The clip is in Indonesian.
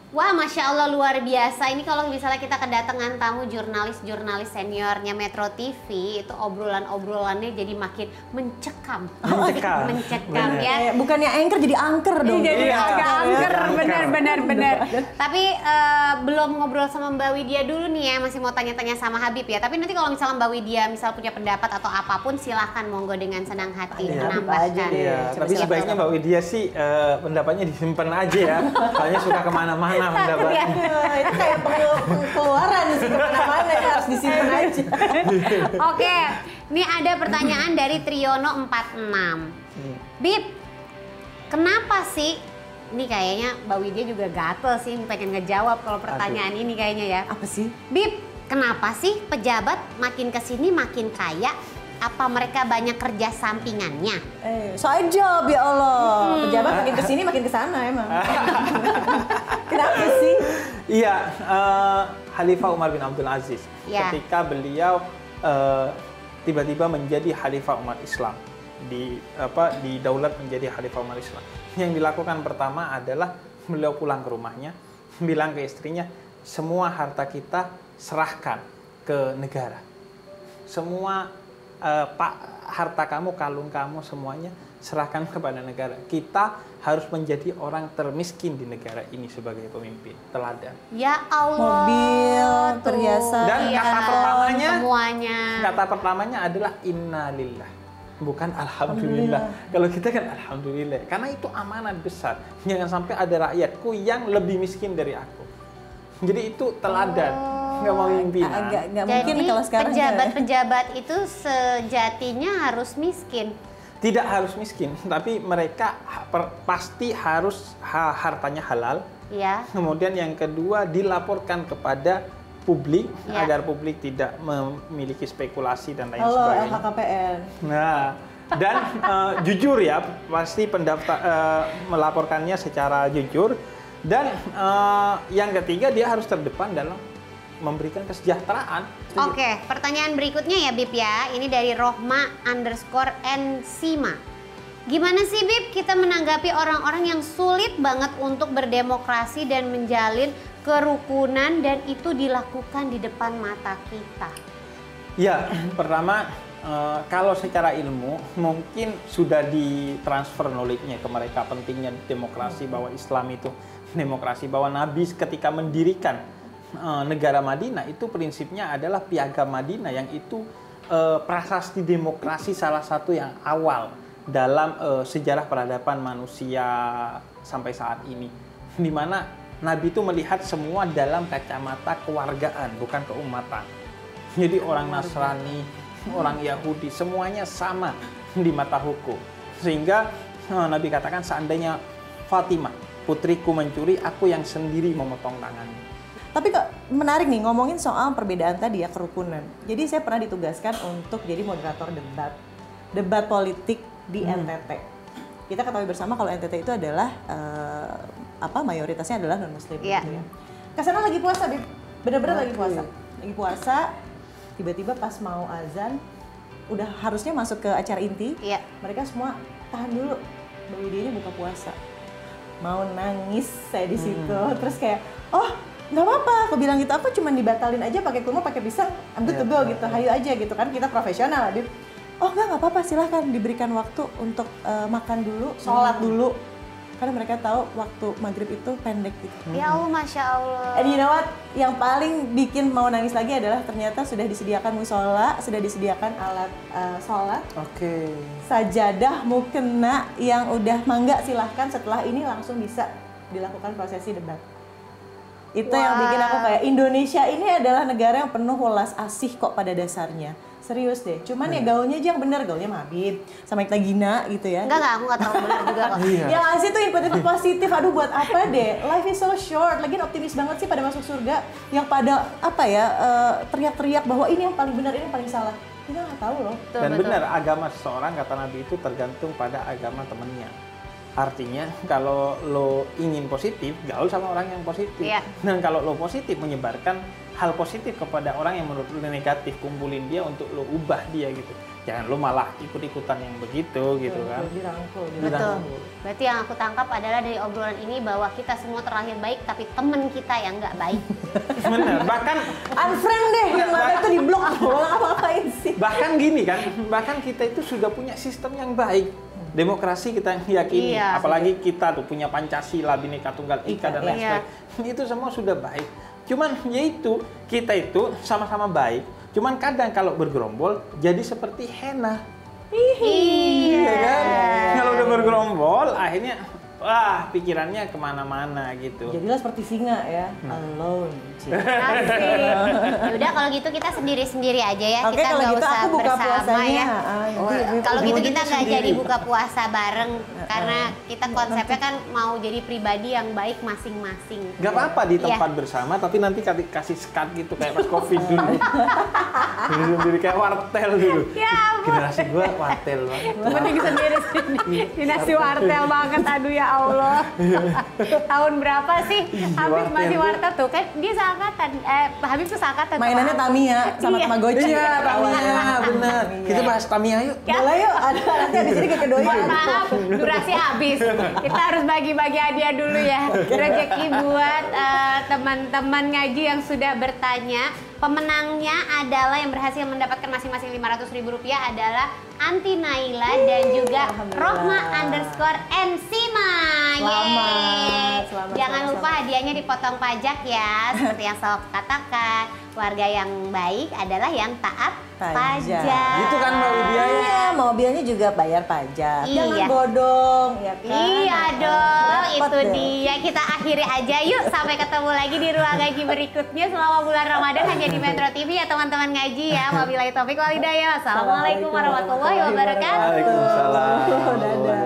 Wah, Masya Allah luar biasa. Ini kalau misalnya kita kedatangan tamu jurnalis-jurnalis seniornya Metro TV, itu obrolannya jadi makin mencekam. Mencekam ya. Bukannya anchor jadi angker dong. Jadi agak angker, benar. Tapi belum ngobrol sama Mbak Widya dulu nih ya, masih mau tanya-tanya sama Habib ya. Tapi nanti kalau misalnya Mbak Widya misal punya pendapat atau apapun, silahkan monggo dengan senang hati menambahkan. Iya, tapi sebaiknya Mbak Widya sih pendapatnya disimpan aja ya. Soalnya suka kemana-mana pendapatnya. Itu kayak pengeluaran sih kemana-mana ya, harus disimpan aja. Oke, ini ada pertanyaan dari Triono 46. Bib, kenapa sih? Ini kayaknya Mbak Widya juga gatel sih, pengen ngejawab kalau pertanyaan ini kayaknya ya. Apa sih? Bib, kenapa sih pejabat makin kesini makin kaya? Apa mereka banyak kerja sampingannya? Soal job ya Allah. Pejabat makin kesini makin kesana emang. Kenapa sih? Iya, Khalifah Umar bin Abdul Aziz. Ketika beliau tiba-tiba menjadi Khalifah umat Islam, di daulat menjadi Khalifah umat Islam. Yang dilakukan pertama adalah beliau pulang ke rumahnya, bilang ke istrinya, semua harta kita serahkan ke negara. Semua harta kamu, kalung kamu, semuanya serahkan kepada negara. Kita harus menjadi orang termiskin di negara ini sebagai pemimpin teladan. Ya Allah. Mobil, perhiasan. Dan kata pertamanya, semuanya. Kata pertamanya adalah innalillah, bukan alhamdulillah. Kalau kita kan alhamdulillah, karena itu amanat besar. Jangan sampai ada rakyatku yang lebih miskin dari aku. Jadi itu teladan. Nggak mau pimpinan. Nggak mungkin kalau sekarang. Pejabat-pejabat itu sejatinya harus miskin. Tidak harus miskin, tapi mereka pasti harus hartanya halal. Ya. Kemudian yang kedua dilaporkan kepada publik agar publik tidak memiliki spekulasi dan lain sebagainya. LHKPN. Nah, dan jujur ya, pasti melaporkannya secara jujur. Dan yang ketiga dia harus terdepan dalam memberikan kesejahteraan. Oke, pertanyaan berikutnya ya Bib ya. Ini dari Rohma_Ensima. Gimana sih Bib kita menanggapi orang-orang yang sulit banget untuk berdemokrasi dan menjalin kerukunan dan itu dilakukan di depan mata kita? Ya, pertama kalau secara ilmu mungkin sudah ditransfer knowledge-nya ke mereka, pentingnya demokrasi, bahwa Islam itu demokrasi, bahwa Nabi ketika mendirikan negara Madinah itu prinsipnya adalah Piagam Madinah, yang itu prasasti demokrasi salah satu yang awal dalam sejarah peradaban manusia sampai saat ini, di mana Nabi itu melihat semua dalam kacamata kewargaan, bukan keumatan. Jadi orang Nasrani, orang Yahudi, semuanya sama di mata hukum. Sehingga Nabi katakan, seandainya Fatimah putriku mencuri, aku yang sendiri memotong tangannya. Tapi kok menarik nih ngomongin soal perbedaan tadi ya, kerukunan. Jadi saya pernah ditugaskan untuk jadi moderator debat politik di NTT. Kita ketahui bersama kalau NTT itu adalah mayoritasnya adalah non muslim gitu ya. Kesana lagi puasa, bener-bener lagi puasa. Lagi puasa, tiba-tiba pas mau azan, udah harusnya masuk ke acara inti. Mereka semua tahan dulu, Mbak Widyanya buka puasa. Mau nangis saya di situ, terus kayak, oh nggak apa-apa, aku bilang gitu, aku cuma dibatalin aja pakai kurma, pakai pisang, I'm good to go gitu, hayu aja gitu kan, kita profesional, Adib. Oh nggak apa-apa, silahkan diberikan waktu untuk makan dulu, sholat dulu, karena mereka tahu waktu maghrib itu pendek gitu. Ya Allah, Masya Allah. And you know what, yang paling bikin mau nangis lagi adalah ternyata sudah disediakan musola, sudah disediakan alat sholat, sajadah, mukena, yang udah mangga silahkan, setelah ini langsung bisa dilakukan prosesi debat. Itu yang bikin aku kayak, Indonesia ini adalah negara yang penuh welas asih kok pada dasarnya. Serius deh, cuman ya gaulnya aja yang bener, gaulnya sama Habib, sama Iqta Gina gitu ya. Enggak, aku nggak tahu benar juga kok. Yang asih tuh input-input positif, aduh buat apa deh, life is so short, lagian optimis banget sih pada masuk surga, yang pada teriak-teriak bahwa ini yang paling benar, ini yang paling salah. Kita nggak tahu loh. Dan benar, agama seseorang kata Nabi itu tergantung pada agama temennya. Artinya kalau lo ingin positif, gaul sama orang yang positif. Dan kalau lo positif, menyebarkan hal positif kepada orang yang menurut lo negatif, kumpulin dia untuk lo ubah dia gitu. jangan lu malah ikut-ikutan yang begitu gitu kan. Dirangkul. Betul. Berarti yang aku tangkap adalah dari obrolan ini bahwa kita semua terlahir baik, tapi temen kita yang nggak baik. Bener, bahkan Unfriend deh, yang mana itu di blok, apa-apain sih. bahkan gini kan, bahkan kita itu sudah punya sistem yang baik. Demokrasi kita yakini, Iya. apalagi kita tuh punya Pancasila, Bhinneka Tunggal Ika dan lain Iya. sebagainya. Itu semua sudah baik. Cuman yaitu kita itu sama-sama baik. Cuman kadang kalau bergerombol jadi seperti henna. Iya kan? Kalau udah bergerombol akhirnya wah pikirannya kemana-mana gitu. Jadilah seperti singa ya, alone. Asik. Yaudah kalau gitu kita sendiri-sendiri aja ya. Oke, Kita kalau nggak gitu usah aku buka bersama puasanya. ya. Kalau gitu kita nggak sendiri. jadi buka puasa bareng karena kita konsepnya kan mau jadi pribadi yang baik masing-masing. Gak apa-apa di Iya. tempat bersama, tapi nanti kasih sekat gitu kayak pas COVID dulu. Sendiri kayak wartel dulu. Ya ampun. Generasi gua wartel banget. Mending sendiri-sendiri. Dinasti wartel banget, aduh ya Allah. Tahun berapa sih Habib wartel masih tuh. wartel tuh? Kan dia seangkatan, Habib tuh seangkatan. Mainannya sama aku. Tamiya sama Iya. Tamagotchi. Iya, Tamiya, bener. Kita bahas Tamiya yuk. Boleh yuk, ada nanti abis ini ke kedua Mohon maaf, durasi habis. Kita harus bagi-bagi hadiah dulu ya. Rezeki buat teman-teman ngaji yang sudah bertanya. Pemenangnya adalah yang berhasil mendapatkan masing-masing Rp500.000 adalah Anti Naila dan juga Rohma _Ensima. Selamat, Jangan selamat, lupa hadiahnya dipotong pajak ya. Seperti yang selalu katakan, warga yang baik adalah yang taat Pajak. pajak. Gitu kan Mbak Widya ya? Iya, mobilnya juga bayar pajak. Iya. Jangan bodong, ya kan? Iya dong, Repot itu deh. dia. Kita akhiri aja yuk. Sampai ketemu lagi di ruang ngaji berikutnya selama bulan Ramadan hanya di Metro TV ya teman-teman ngaji ya. Wabillahi taufiq wal hidayah. Assalamualaikum warahmatullahi wabarakatuh. Waalaikumsalam. Dadah.